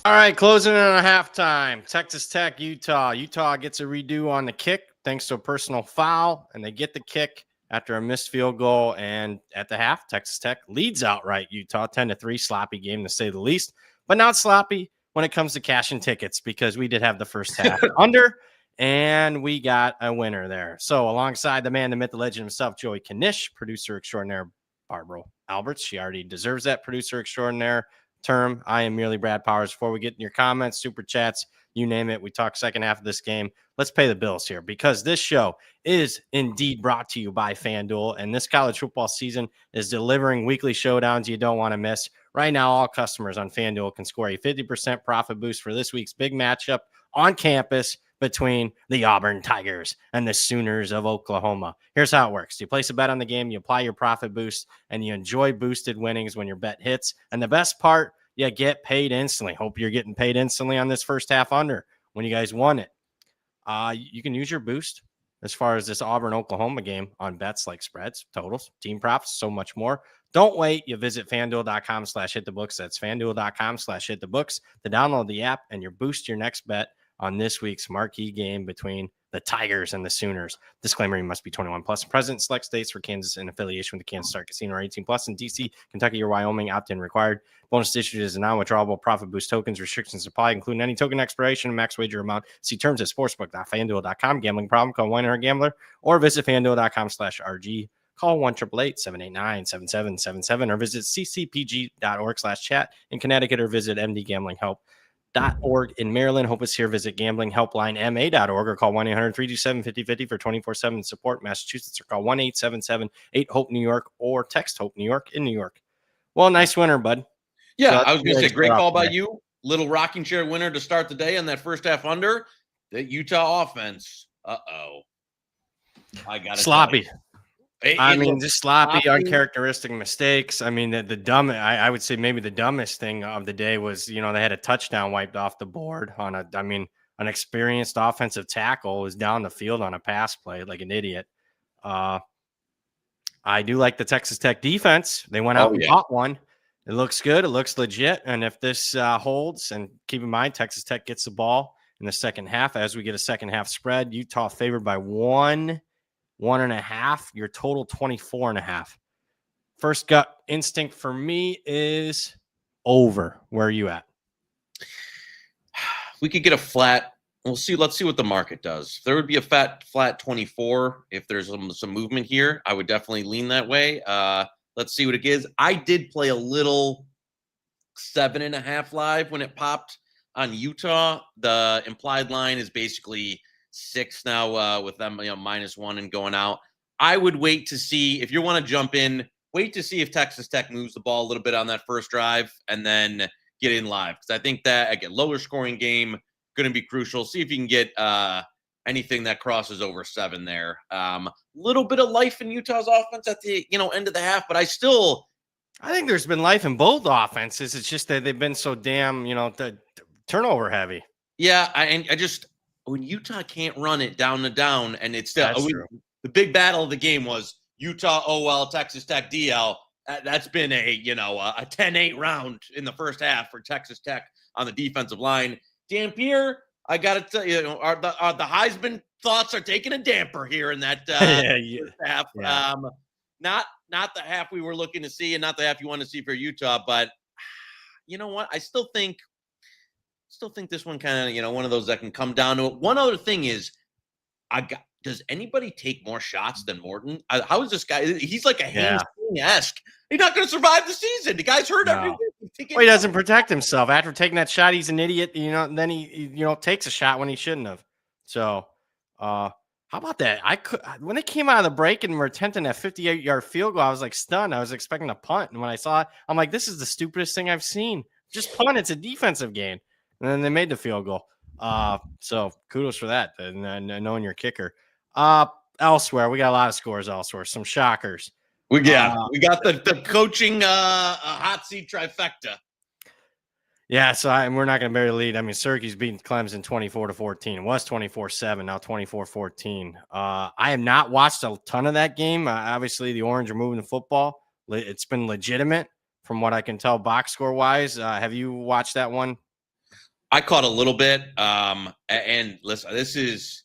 All right, closing in on halftime. Texas Tech, Utah. Utah gets a redo on the kick thanks to a personal foul, and they get the kick after a missed field goal. And at the half, Texas Tech leads outright Utah 10-3. Sloppy game to say the least, but not sloppy when it comes to cashing tickets because we did have the first half under, and we got a winner there. So alongside the man, the myth, the legend himself, Joey Knish, producer extraordinaire, Barbara Alberts. She already deserves that producer extraordinaire term. I am merely Brad Powers. Before we get in your comments, super chats, you name it, we talk second half of this game. Let's pay the bills here because this show is indeed brought to you by FanDuel, and this college football season is delivering weekly showdowns you don't want to miss. Right now, all customers on FanDuel can score a 50% profit boost for this week's big matchup on campus between the Auburn Tigers and the Sooners of Oklahoma. Here's how it works. You place a bet on the game, you apply your profit boost, and you enjoy boosted winnings when your bet hits. And the best part, you get paid instantly. Hope you're getting paid instantly on this first half under when you guys won it. You can use your boost as far as this Auburn-Oklahoma game on bets like spreads, totals, team props, so much more. Don't wait. You visit FanDuel.com/hitthebooks. That's FanDuel.com/hitthebooks to download the app and you boost your next bet on this week's marquee game between the Tigers and the Sooners. Disclaimer, you must be 21 plus. Present select states for Kansas in affiliation with the Kansas Star Casino or 18 plus. In DC, Kentucky, or Wyoming, opt-in required. Bonus issued is a non-withdrawable profit boost tokens. Restrictions apply, including any token expiration and max wager amount. See terms at sportsbook.fanduel.com. Gambling problem? Call 1-800-GAMBLER or visit fanduel.com/RG. Call 1-888-789-7777 or visit ccpg.org/chat in Connecticut or visit mdgamblinghelp.org in Maryland. Hope is here. Visit gamblinghelplinema.org or call 1-800-327-5050 for 24/7 support. Massachusetts or call 1-877-8-HOPE New York or text HOPE New York in New York. Well, nice winner, bud. Yeah, so I was going to say, great call by you. Little rocking chair winner to start the day on that first half under. The Utah offense. Uh-oh. I got it. Sloppy. Just sloppy, uncharacteristic mistakes. I mean, I would say maybe the dumbest thing of the day was, they had a touchdown wiped off the board on an experienced offensive tackle was down the field on a pass play like an idiot. I do like the Texas Tech defense. They went out and bought one. It looks good. It looks legit. And if this holds, and keep in mind, Texas Tech gets the ball in the second half as we get a second half spread. Utah favored by 1.5, your total 24.5. First gut instinct for me is over. Where are you at? We could get a flat. We'll see. Let's see what the market does. There would be a flat 24. If there's some movement here, I would definitely lean that way. Let's see what it is. I did play a little 7.5 live when it popped on Utah. The implied line is basically 6 now with them, -1 and going out. I would wait to see if you want to jump in. Wait to see if Texas Tech moves the ball a little bit on that first drive and then get in live, because I think that again, lower scoring game going to be crucial. See if you can get anything that crosses over 7 there. Little bit of life in Utah's offense at the end of the half, but I think there's been life in both offenses. It's just that they've been so damn turnover heavy. Yeah, when Utah can't run it down to down, and it's still the big battle of the game was Utah OL, Texas Tech DL. That's been a 10-8 round in the first half for Texas Tech on the defensive line. Dampier, I got to tell you, the Heisman thoughts are taking a damper here in that first half. Yeah. Not the half we were looking to see, and not the half you want to see for Utah. But you know what? I still think this one kind of, one of those that can come down to it. One other thing is, does anybody take more shots than Morton? How is this guy? He's like a Haynes-esque. He's not going to survive the season. The guy's hurt every week. Well, he doesn't protect himself. After taking that shot, he's an idiot, and then he takes a shot when he shouldn't have. So, how about that? When they came out of the break and were attempting a 58-yard field goal, I was like stunned. I was expecting a punt. And when I saw it, I'm like, this is the stupidest thing I've seen. Just punt. It's a defensive game. And then they made the field goal. So kudos for that, and knowing your kicker. Elsewhere, we got a lot of scores elsewhere. Some shockers. We got the coaching hot seat trifecta. Yeah, so we're not going to bury the lead. I mean, Syracuse beating Clemson 24-14. It was 24-7, now 24-14. I have not watched a ton of that game. Obviously, the Orange are moving the football. It's been legitimate from what I can tell box score-wise. Have you watched that one? I caught a little bit. And listen, this is,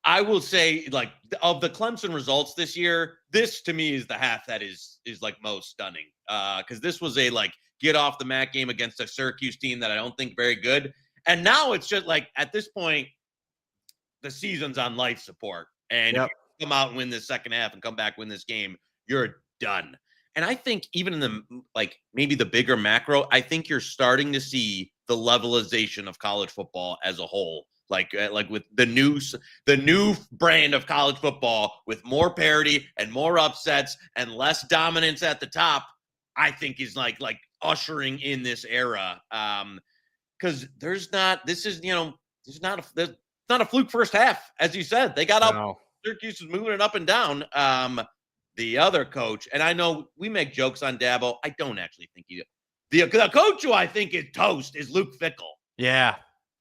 I will say, like, of the Clemson results this year, this to me is the half that is like most stunning. Because this was a like get off the mat game against a Syracuse team that I don't think very good. And now it's just like at this point, the season's on life support. And if you come out and win this second half and come back win this game, you're done. And I think even in the like maybe the bigger macro, I think you're starting to see the levelization of college football as a whole. Like with the new brand of college football with more parity and more upsets and less dominance at the top, I think is like ushering in this era. Because there's not a fluke first half, as you said. They got up. Syracuse was moving it up and down. The other coach, and I know we make jokes on Dabo. I don't actually think he. The coach who I think is toast is Luke Fickell. Yeah,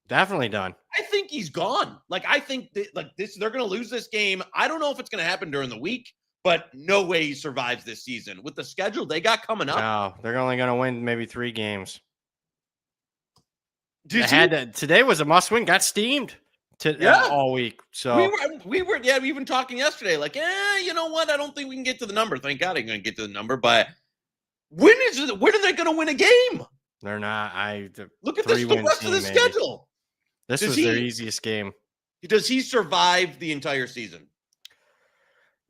definitely done. I think he's gone. Like I think they're going to lose this game. I don't know if it's going to happen during the week, but no way he survives this season with the schedule they got coming up. No, they're only going to win maybe 3 games. Today was a must-win. Got steamed all week. So we were even talking yesterday. Like, you know what? I don't think we can get to the number. Thank God I'm going to get to the number. But when are they going to win a game? They're not. Look at the rest of the schedule. This was their easiest game. Does he survive the entire season?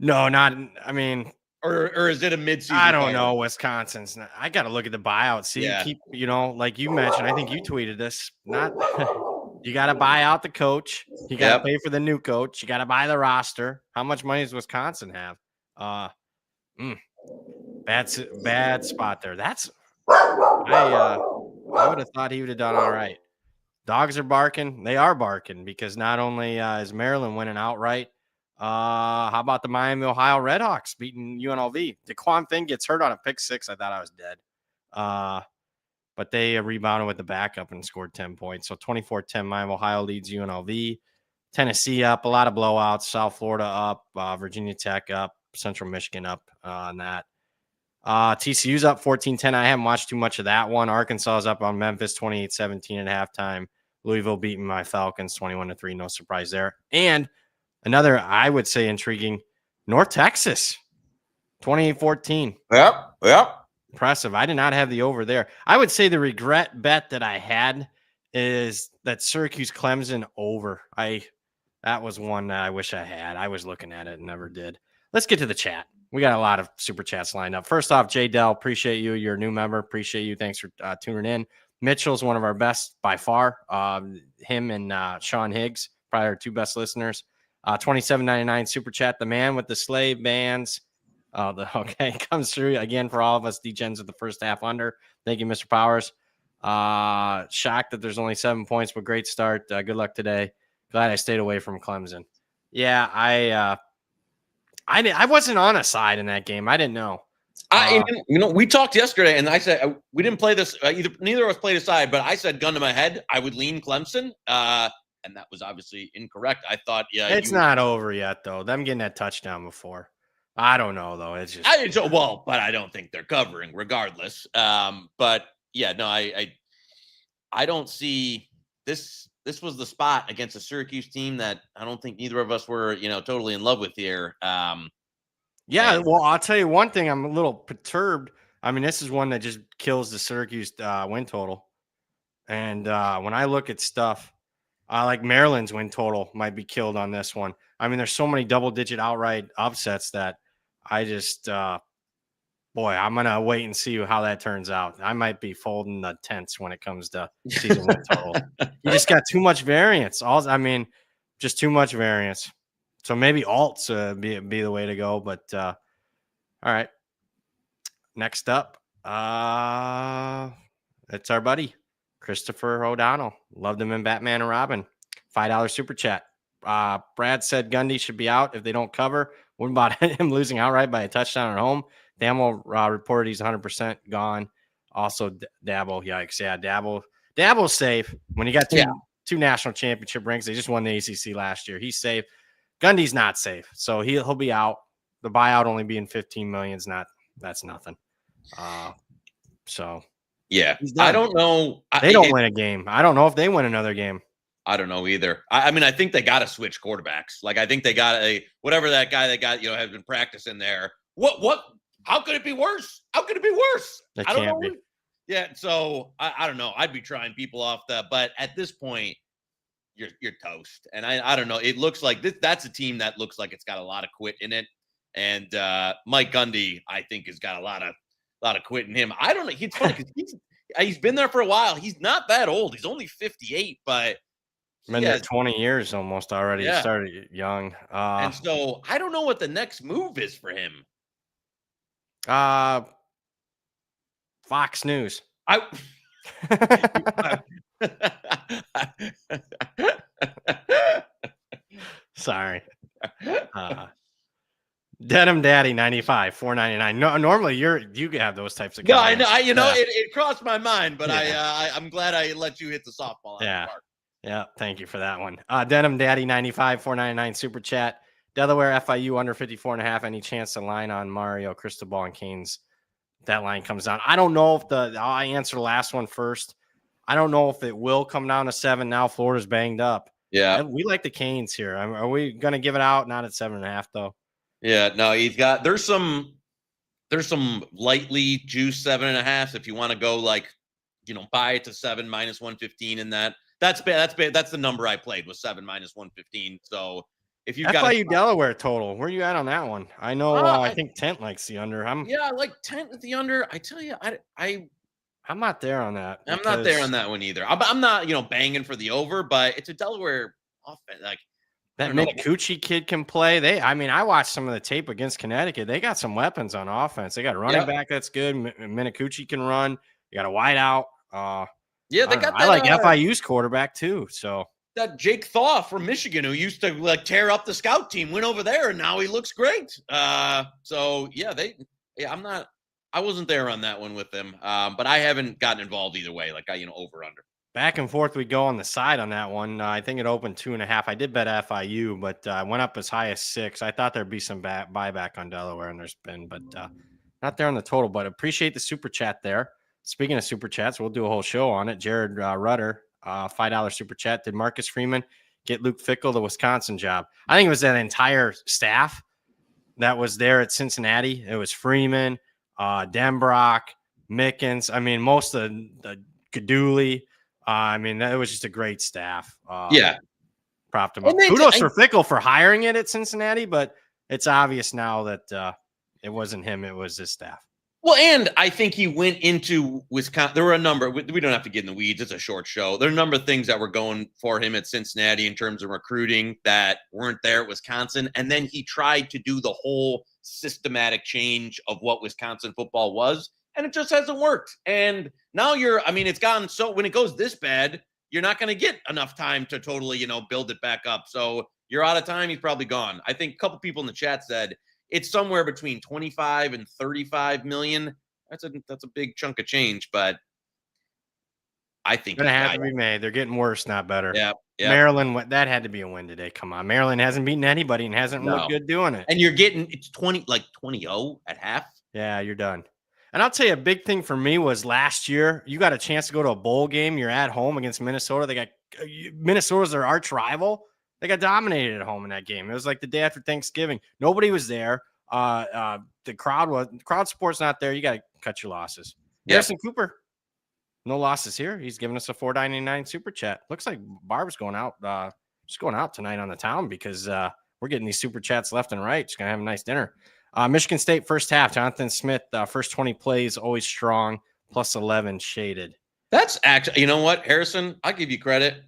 No, not. I mean, or is it a mid-season? I don't know. Wisconsin's. I got to look at the buyout. See, like you mentioned. I think you tweeted this. You got to buy out the coach. You got to pay for the new coach. You got to buy the roster. How much money does Wisconsin have? Bad spot there. I would have thought he would have done all right. Dogs are barking. They are barking because not only is Maryland winning outright, how about the Miami, Ohio Redhawks beating UNLV? DeQuan Finn gets hurt on a pick 6. I thought I was dead. But they rebounded with the backup and scored 10 points. So 24-10, Miami, Ohio leads UNLV. Tennessee up, a lot of blowouts. South Florida up, Virginia Tech up, Central Michigan up on that. TCU's up 14-10. I haven't watched too much of that one. Arkansas is up on Memphis 28-17 at halftime. Louisville beating my Falcons 21-3. No surprise there. And another, I would say, intriguing, North Texas 28-14. Yep. Impressive. I did not have the over there. I would say the regret bet that I had is that Syracuse Clemson over. That was one that I wish I had. I was looking at it and never did. Let's get to the chat. We got a lot of super chats lined up. First off, Jay Dell, appreciate you. You're a new member. Appreciate you. Thanks for tuning in. Mitchell's one of our best by far. Him and Sean Higgs, probably our 2 best listeners. $27.99 super chat. The man with the slave bands. Comes through again for all of us degens with the first half under. Thank you, Mr. Powers. Shocked that there's only 7 points, but great start. Good luck today. Glad I stayed away from Clemson. Yeah, I wasn't on a side in that game. I didn't know. We talked yesterday, and I said we didn't play this. Neither of us played a side, but I said, gun to my head, I would lean Clemson, and that was obviously incorrect. I thought, it's not over yet, though. Them getting that touchdown before. I don't know, though. It's just but I don't think they're covering, regardless. But yeah, no, I don't see this. This was the spot against a Syracuse team that I don't think neither of us were, totally in love with here. Well, I'll tell you one thing. I'm a little perturbed. I mean, this is one that just kills the Syracuse win total. And when I look at stuff, like Maryland's win total might be killed on this one. I mean, there's so many double-digit outright upsets that I just, I'm going to wait and see how that turns out. I might be folding the tents when it comes to season win total. You just got too much variance. Just too much variance. So maybe alts be the way to go. But all right. Next up, it's our buddy, Christopher O'Donnell. Loved him in Batman and Robin. $5 super chat. Brad said Gundy should be out if they don't cover. What about him losing outright by a touchdown at home? Damo reported he's 100% gone. Also, Dabo, yikes. Yeah, Dabo's safe. When he got two national championship rings, they just won the ACC last year. He's safe. Gundy's not safe, so he'll be out. The buyout only being $15 million that's nothing. Yeah, He's I done. don't know. They don't win a game. I don't know if they win another game. I don't know either. I mean, I think they got to switch quarterbacks. Like, I think they got whatever that guy they got, has been practicing there. What? How could it be worse? How could it be worse? They I don't can't know. be. Yeah, so I don't know. I'd be trying people off that, but at this point, you're toast. And I don't know. It looks like that's a team that looks like it's got a lot of quit in it. And Mike Gundy, I think, has got a lot of quit in him. I don't know. It's funny because he's been there for a while. He's not that old. He's only 58, but Been there 20 years almost already. Yeah. He started young. And so I don't know what the next move is for him. Fox News. Sorry. Denim Daddy 95 $4.99. No, normally you have those types of No, comments. I know. It crossed my mind, but I'm glad I let you hit the softball. Yeah, thank you for that one. Denim Daddy 95 $4.99 super chat. Delaware FIU under 54.5. Any chance the line on Mario Cristobal and Canes, that line comes down? I don't know if I answer the last one first. I don't know if it will come down to 7 now. Florida's banged up. Yeah, we like the Canes here. Are we going to give it out? Not at 7.5 though. Yeah, no, there's some lightly juiced 7.5 if you want to go buy it to 7 minus 115 in that. That's bad. That's the number I played was 7 minus 115. So if you've got FIU Delaware total, where are you at on that one? I know. I think Tent likes the under. I like Tent with the under. I tell you, I'm not there on that. I'm not there on that one either. I'm not banging for the over, but it's a Delaware offense. Like that Minicucci kid can play. I watched some of the tape against Connecticut. They got some weapons on offense. They got a running back that's good. Minicucci can run. You got a wide out. Yeah, they got that. I like FIU's quarterback too. So that Jake Thaw from Michigan, who used to tear up the scout team, went over there, and now he looks great. So yeah, I wasn't there on that one with them, but I haven't gotten involved either way. Over under. Back and forth we go on the side on that one. I think it opened 2.5. I did bet FIU, but went up as high as 6. I thought there'd be some buyback on Delaware, and there's been, but not there on the total. But appreciate the super chat there. Speaking of super chats, we'll do a whole show on it. Jared Rudder, $5 super chat. Did Marcus Freeman get Luke Fickell the Wisconsin job? I think it was that entire staff that was there at Cincinnati. It was Freeman, Denbrock, Mickens. Most of the Gaduli. That was just a great staff. Propped him up. Kudos for Fickell for hiring it at Cincinnati, but it's obvious now that it wasn't him. It was his staff. Well, and I think he went into Wisconsin. There were a number. We don't have to get in the weeds. It's a short show. There are a number of things that were going for him at Cincinnati in terms of recruiting that weren't there at Wisconsin. And then he tried to do the whole systematic change of what Wisconsin football was, and it just hasn't worked. And now it's gone. So when it goes this bad, you're not going to get enough time to totally, build it back up. So you're out of time. He's probably gone. I think a couple people in the chat said it's somewhere between 25 and 35 million. That's a big chunk of change, but I think it's going to have to be made. They're getting worse, not better. Yeah. Maryland, that had to be a win today. Come on. Maryland hasn't beaten anybody and hasn't looked good doing it. And you're getting it's 20-0 at half. Yeah, you're done. And I'll tell you, a big thing for me was last year, you got a chance to go to a bowl game. You're at home against Minnesota. Minnesota's their arch rival. They got dominated at home in that game. It was like the day after Thanksgiving. Nobody was there. The crowd support's not there. You got to cut your losses. Yep. Harrison Cooper, no losses here. He's giving us a $4.99 super chat. Looks like Barb's going out, just going out tonight on the town because we're getting these super chats left and right. Just gonna have a nice dinner. Michigan State first half. Jonathan Smith, first 20 plays always strong. Plus 11 shaded. That's actually, you know what, Harrison? I'll give you credit.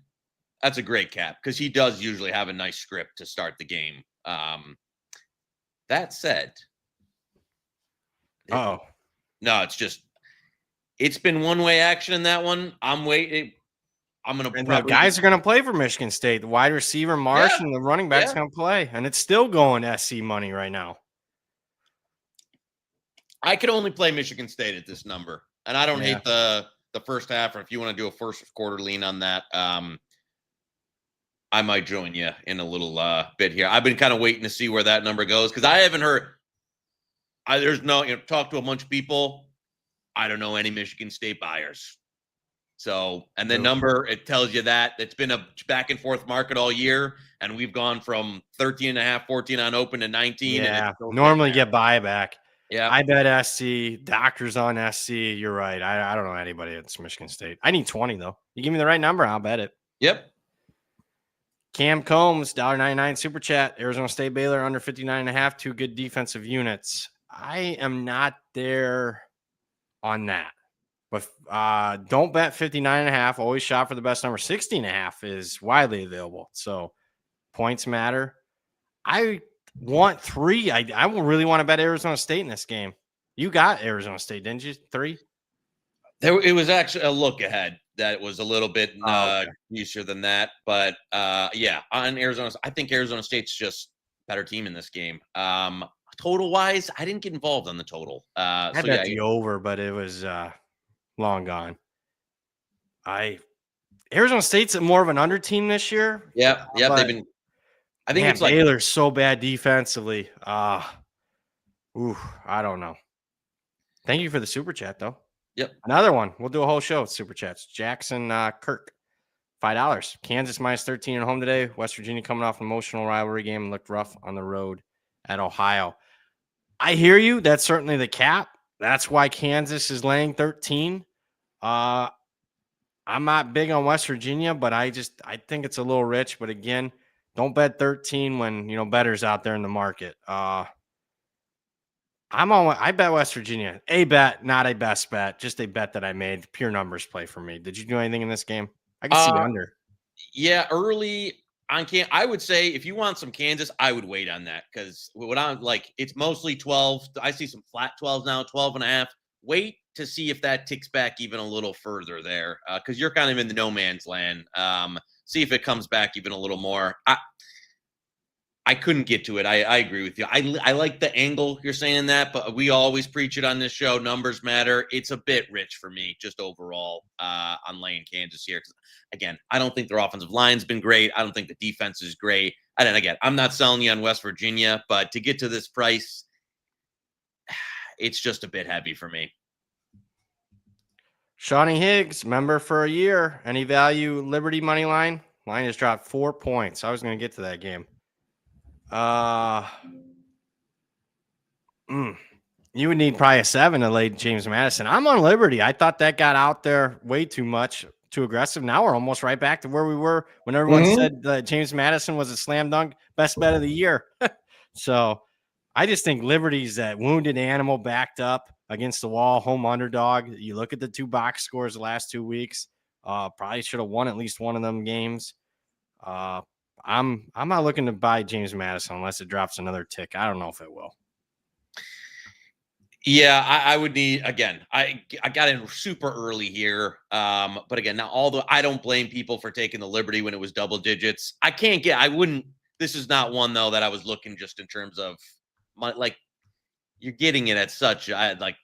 That's a great cap because he does usually have a nice script to start the game. That said, no, it's been one-way action in that one. I'm waiting. The guys are going to play for Michigan State. The wide receiver Marsh and the running back's going to play, and it's still going SC money right now. I could only play Michigan State at this number, and I don't hate the first half. Or if you want to do a first quarter lean on that, I might join you in a little bit here. I've been kind of waiting to see where that number goes because I haven't heard. There's no talk to a bunch of people. I don't know any Michigan State buyers. So, and the Oof. number, it tells you that it's been a back and forth market all year. And we've gone from 13.5, 14 on open to 19. And it's Yeah, still normally get buyback. Yeah. I bet SC, doctors on SC. You're right. I don't know anybody that's Michigan State. I need 20 though. You give me the right number, I'll bet it. Yep. Cam Combs, $1.99 super chat. Arizona State Baylor under 59.5. Two good defensive units. I am not there on that. But don't bet 59.5. Always shop for the best number. 60.5 is widely available. So points matter. I want 3. I really want to bet Arizona State in this game. You got Arizona State, didn't you? 3? It was actually a look ahead that was a little bit Okay. easier than that. But yeah, on Arizona, I think Arizona State's just better team in this game. Total wise, I didn't get involved on the total. I bet the over, but it was long gone. Arizona State's more of an under team this year. Yeah, they've been. I think it's like Baylor's so bad defensively. I don't know. Thank you for the super chat, though. Yep. Another one. We'll do a whole show of super chats. Jackson Kirk, $5. Kansas -13 at home today. West Virginia coming off an emotional rivalry game and looked rough on the road at Ohio. I hear you. That's certainly the cap. That's why Kansas is laying 13. I'm not big on West Virginia, but I think it's a little rich. But again, don't bet 13 when bettors out there in the market. I bet West Virginia. A bet, not a best bet, just a bet that I made. Pure numbers play for me. Did you do anything in this game? I can see under. Yeah, early on I would say if you want some Kansas, I would wait on that because what I'm like, it's mostly 12. I see some flat 12s now, 12.5. Wait to see if that ticks back even a little further there because you're kind of in the no man's land. See if it comes back even a little more. I couldn't get to it. I agree with you. I like the angle you're saying that, but we always preach it on this show. Numbers matter. It's a bit rich for me just overall on laying Kansas here. Because again, I don't think their offensive line's been great. I don't think the defense is great. And then again, I'm not selling you on West Virginia, but to get to this price, it's just a bit heavy for me. Shawnee Higgs, member for a year. Any value Liberty money line? Line has dropped 4 points. I was going to get to that game. You would need probably a 7 to lay James Madison. I'm on Liberty. I thought that got out there way too much, too aggressive. Now we're almost right back to where we were when everyone said that James Madison was a slam dunk best bet of the year. So I just think Liberty's that wounded animal backed up against the wall, home underdog. You look at the 2 box scores the last 2 weeks. Probably should have won at least one of them games. I'm not looking to buy James Madison unless it drops another tick. I don't know if it will. Yeah, I would need again. I got in super early here, but again, now although I don't blame people for taking the Liberty when it was double digits, I wouldn't. This is not one though that I was looking just in terms of like you're getting it at such like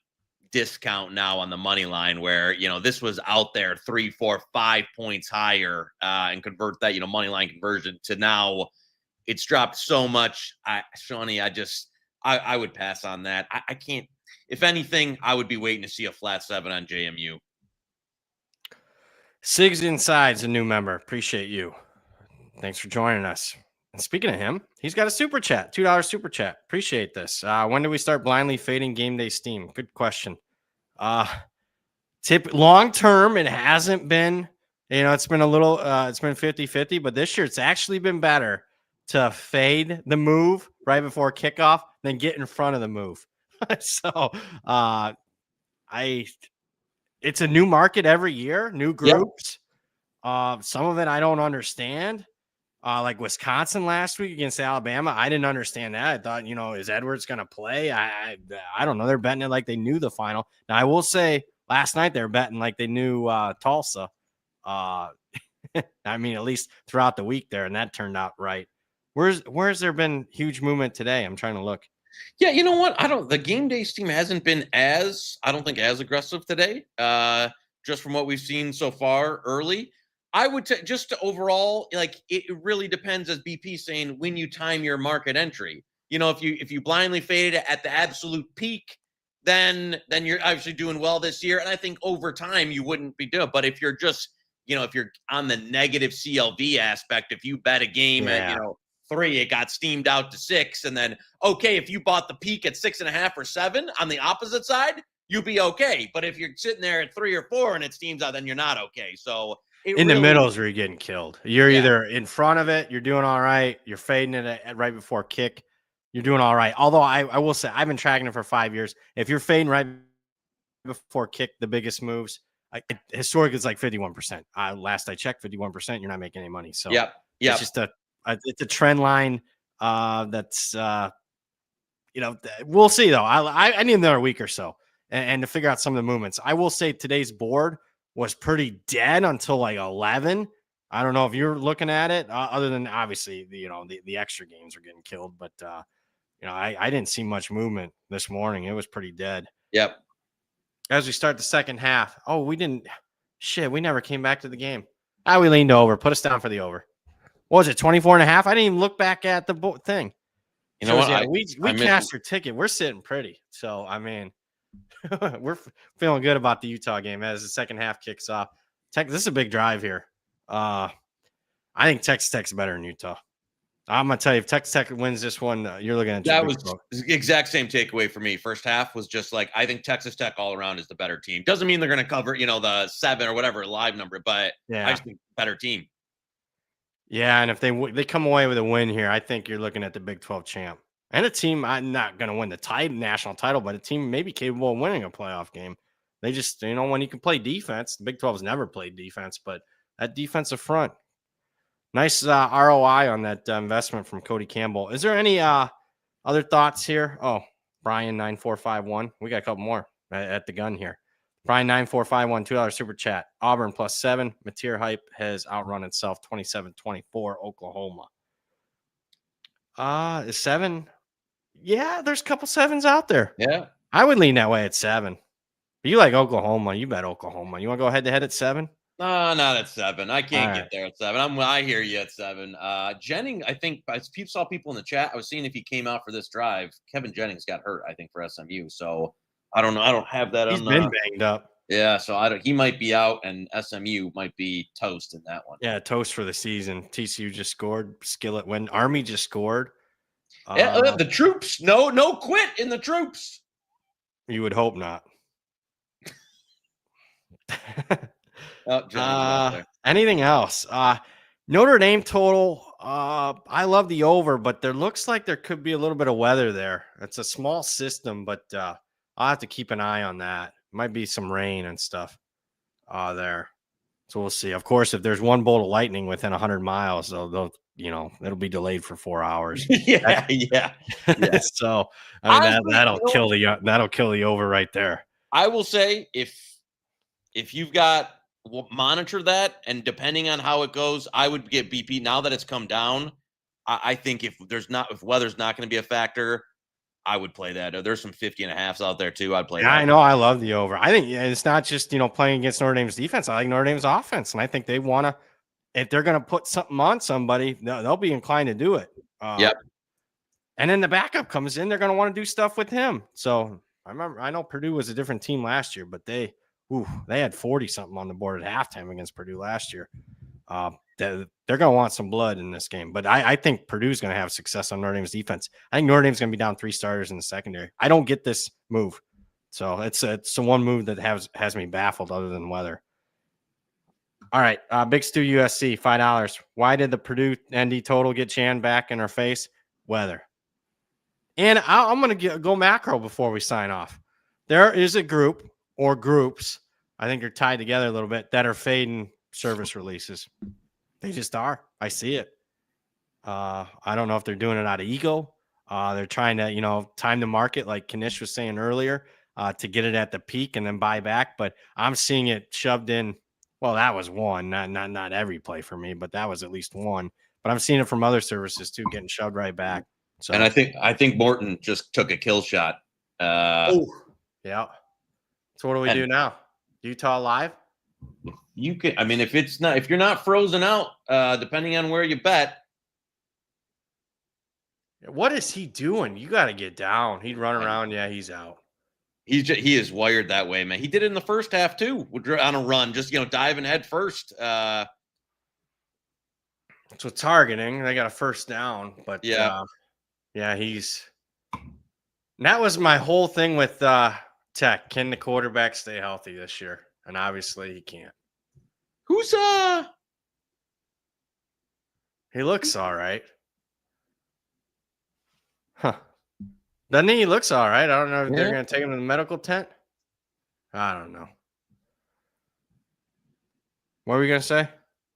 discount now on the money line where this was out there 3, 4, 5 points higher and convert that money line conversion to now it's dropped so much. Shawnee, I would pass on that. I can't. If anything, I would be waiting to see a flat 7 on JMU. Sigs Inside's a new member. Appreciate you. Thanks for joining us. And speaking of him, he's got a super chat, $2 super chat. Appreciate this. When do we start blindly fading game day steam? Good question. Long term, it hasn't been, it's been a little, it's been 50-50, but this year it's actually been better to fade the move right before kickoff than get in front of the move. So it's a new market every year, new groups. Yep. Some of it I don't understand. Like Wisconsin last week against Alabama, I didn't understand that. I thought, is Edwards going to play? I don't know. They're betting it like they knew the final. Now I will say last night they were betting like they knew Tulsa. I mean, at least throughout the week there, and that turned out right. Where's there been huge movement today? I'm trying to look. Yeah, you know what? The game day steam hasn't been as aggressive today. Just from what we've seen so far early. I would just to overall, like it really depends, as BP saying, when you time your market entry. If you blindly faded it at the absolute peak, then you're actually doing well this year. And I think over time you wouldn't be doing. But if you're just, if you're on the negative CLV aspect, if you bet a game at, 3, it got steamed out to 6, and then if you bought the peak at 6.5 or 7 on the opposite side, you'd be okay. But if you're sitting there at 3 or 4 and it steams out, then you're not okay. So in the middle is where you're getting killed. You're either in front of it, you're doing all right. You're fading it at right before kick, you're doing all right. Although I will say I've been tracking it for 5 years. If you're fading right before kick, the biggest moves, historically it's like 51%. Last I checked, 51%. You're not making any money. So it's just it's a trend line. That's we'll see though. I need another week or so and to figure out some of the movements. I will say today's board was pretty dead until like 11. I don't know if you're looking at it, other than obviously the extra games are getting killed, but I didn't see much movement this morning. It was pretty dead. Yep. As we start the second half, we never came back to the game. We leaned over, put us down for the over. What was it, 24.5? I didn't even look back at the thing. You know what? We cashed your ticket. We're sitting pretty. So, I mean, we're feeling good about the Utah game as the second half kicks off. This is a big drive here. I think Texas Tech's better than Utah. I'm going to tell you, if Texas Tech wins this one, you're looking at that was the exact same takeaway for me. First half was just like, I think Texas Tech all around is the better team. Doesn't mean they're going to cover, the 7 or whatever live number, but I just think better team. Yeah, and if they come away with a win here, I think you're looking at the Big 12 champ. And a team, I'm not going to win the national title, but a team maybe capable of winning a playoff game. They just, when you can play defense, the Big 12's never played defense, but that defensive front, nice ROI on that investment from Cody Campbell. Is there any other thoughts here? Oh, Brian 9451. We got a couple more at the gun here. Brian 9451, $2 super chat. Auburn +7. Mateer Hype has outrun itself 27-24. Oklahoma. Is 7? Yeah, there's a couple 7s out there. Yeah, I would lean that way at 7. You like Oklahoma? You bet Oklahoma. You want to go head to head at 7? No, not at 7. I can't get there at 7. I hear you at 7. Jennings, I think I saw people in the chat. I was seeing if he came out for this drive. Kevin Jennings got hurt, I think, for SMU. So I don't know. I don't have that. He's been banged up. Yeah, so he might be out, and SMU might be toast in that one. Yeah, toast for the season. TCU just scored. Skillet win. Army just scored. Yeah, the troops. No quit in the troops. You would hope not. Anything else? Notre Dame total. I love the over, but there looks like there could be a little bit of weather there. It's a small system, but I'll have to keep an eye on that. Might be some rain and stuff there. So we'll see. Of course, if there's one bolt of lightning within 100 miles, they'll it'll be delayed for 4 hours. yeah. So I mean, that'll kill the over right there. I will say if you've got monitor that, and depending on how it goes, I would get BP now that it's come down. I think if weather's not going to be a factor, I would play that. There's some 50.5s out there too. I'd play that. I know. I love the over. I think it's not just, playing against Notre Dame's defense. I like Notre Dame's offense. And I think they want to, if they're going to put something on somebody, they'll be inclined to do it. Yep. And then the backup comes in. They're going to want to do stuff with him. So I know Purdue was a different team last year, but they had 40 something on the board at halftime against Purdue last year. They're going to want some blood in this game, but I think Purdue's going to have success on Notre Dame's defense. I think Notre Dame's going to be down 3 starters in the secondary. I don't get this move, so it's the one move that has me baffled, other than weather. All right, Big Stu USC $5. Why did the Purdue ND total get Chan back in our face? Weather. And I'm going to go macro before we sign off. There is a group or groups, I think, are tied together a little bit, that are fading service releases. They just are. I see it. I don't know if they're doing it out of ego. They're trying to, time the market, like Knish was saying earlier, to get it at the peak and then buy back. But I'm seeing it shoved in. Well, that was one, not every play for me, but that was at least one. But I'm seeing it from other services too, getting shoved right back. So, and I think Morton just took a kill shot. Yeah. So what do we do now? Utah live? You can. I mean, if you're not frozen out, depending on where you bet. What is he doing? You got to get down. He'd run around. Yeah, he's out. He is wired that way, man. He did it in the first half too, on a run, just diving head first. So targeting, they got a first down, but Yeah. yeah, that was my whole thing with Tech. Can the quarterback stay healthy this year? And obviously he can't. Who's He looks all right. Huh. Doesn't he? He looks all right. I don't know if they're going to take him to the medical tent. I don't know. What were we going to say?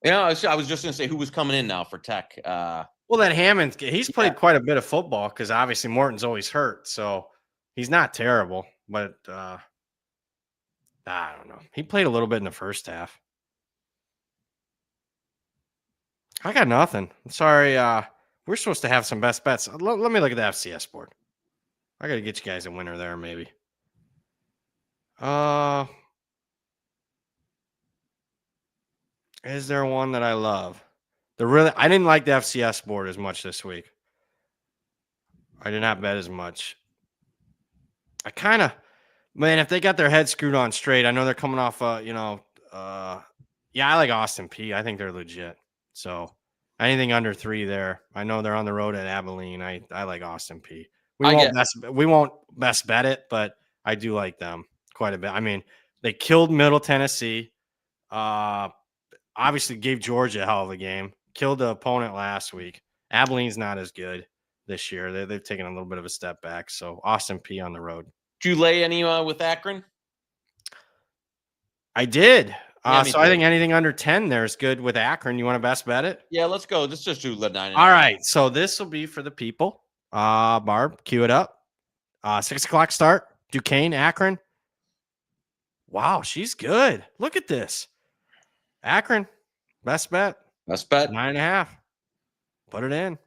Yeah, I was just going to say who was coming in now for Tech. Well, that Hammond, he's played quite a bit of football because obviously Morton's always hurt. So he's not terrible, but I don't know. He played a little bit in the first half. I got nothing. I'm sorry. We're supposed to have some best bets. Let me look at the FCS board. I got to get you guys a winner there, maybe. Is there one that I love? I didn't like the FCS board as much this week. I did not bet as much. Man, if they got their head screwed on straight, I know they're coming off, I like Austin P. I think they're legit. So anything under 3 there. I know they're on the road at Abilene. I like Austin P. We won't best bet it, but I do like them quite a bit. I mean, they killed Middle Tennessee. Obviously gave Georgia a hell of a game. Killed the opponent last week. Abilene's not as good this year. They've taken a little bit of a step back. So Austin P on the road. Did you lay any with Akron? I did. Yeah, so I think anything under 10 there is good with Akron. You want to best bet it? Yeah, let's go. Let's just do 9. All right. So this will be for the people. Barb, cue it up. 6 o'clock start. Duquesne, Akron. Wow, she's good. Look at this. Akron, best bet. Best bet. 9.5. Put it in.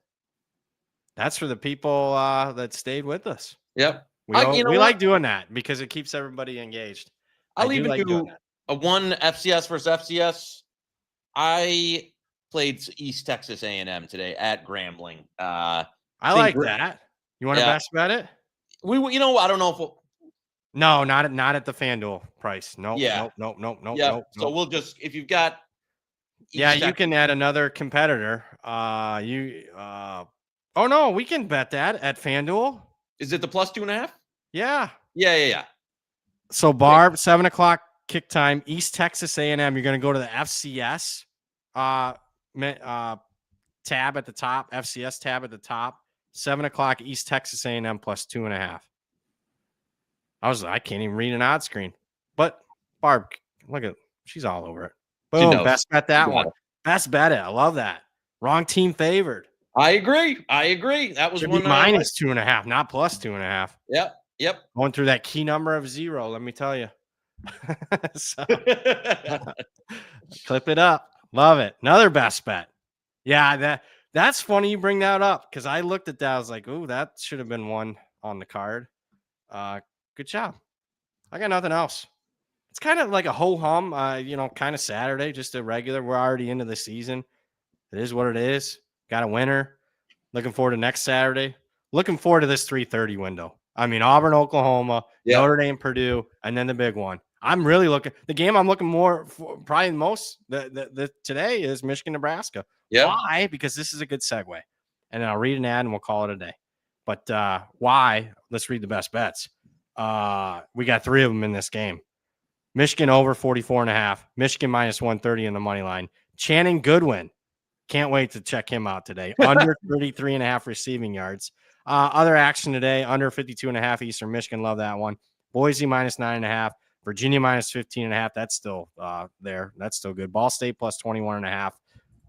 That's for the people that stayed with us. Yep. We like doing that because it keeps everybody engaged. I'll even do a one FCS versus FCS. I played East Texas A&M today at Grambling. I like that. You want to best bet it? I don't know if no, not at the FanDuel price. Nope. Nope. So we'll just, if you've got you can add another competitor. Oh no, we can bet that at FanDuel. Is it the plus 2.5? Yeah. Yeah. So Barb, 7 o'clock kick time, East Texas A&M. You're going to go to the FCS tab at the top, FCS tab at the top. 7 o'clock, East Texas A&M plus 2.5. I can't even read an odd screen. But Barb, look at, she's all over it. Boom, best bet that one. Best bet it. I love that. Wrong team favored. I agree. That was one minus 2.5, not plus 2.5. Yep. Going through that key number of 0, let me tell you. Clip it up. Love it. Another best bet. Yeah, that's funny you bring that up because I looked at that. I was like, ooh, that should have been one on the card. Good job. I got nothing else. It's kind of like a ho-hum, kind of Saturday, just a regular. We're already into the season. It is what it is. Got a winner. Looking forward to next Saturday. Looking forward to this 3:30 window. I mean, Auburn, Oklahoma, Notre Dame, Purdue, and then the big one. I'm really looking. The game I'm looking more for, probably most today is Michigan, Nebraska. Yeah. Why? Because this is a good segue. And then I'll read an ad and we'll call it a day. But why? Let's read the best bets. We got 3 of them in this game. Michigan over 44.5. Michigan minus 130 in the money line. Channing Goodwin. Can't wait to check him out today. Under 33.5 receiving yards. Other action today, under 52.5 Eastern Michigan. Love that one. Boise minus 9.5. Virginia minus 15.5. That's still there. That's still good. Ball State plus 21.5.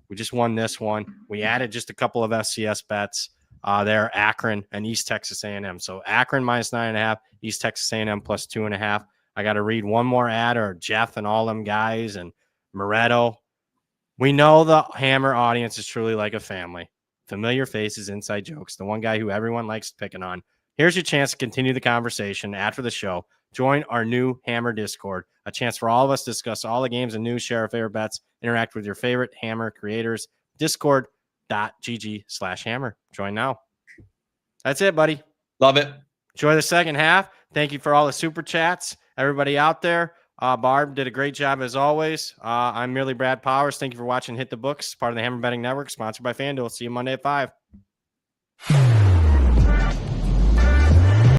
We just won this one. We added just a couple of FCS bets there, Akron and East Texas A&M. So Akron minus 9.5, East Texas A&M plus 2.5. I got to read one more ad or Jeff and all them guys and Moretto. We know the Hammer audience is truly like a family. Familiar faces, inside jokes. The one guy who everyone likes picking on. Here's your chance to continue the conversation after the show. Join our new Hammer Discord. A chance for all of us to discuss all the games and news, share our favorite bets, interact with your favorite Hammer creators. Discord.gg/Hammer. Join now. That's it, buddy. Love it. Enjoy the second half. Thank you for all the super chats, everybody out there. Barb did a great job as always. I'm merely Brad Powers. Thank you for watching Hit the Books, part of the Hammer Betting Network, sponsored by FanDuel. See you Monday at 5.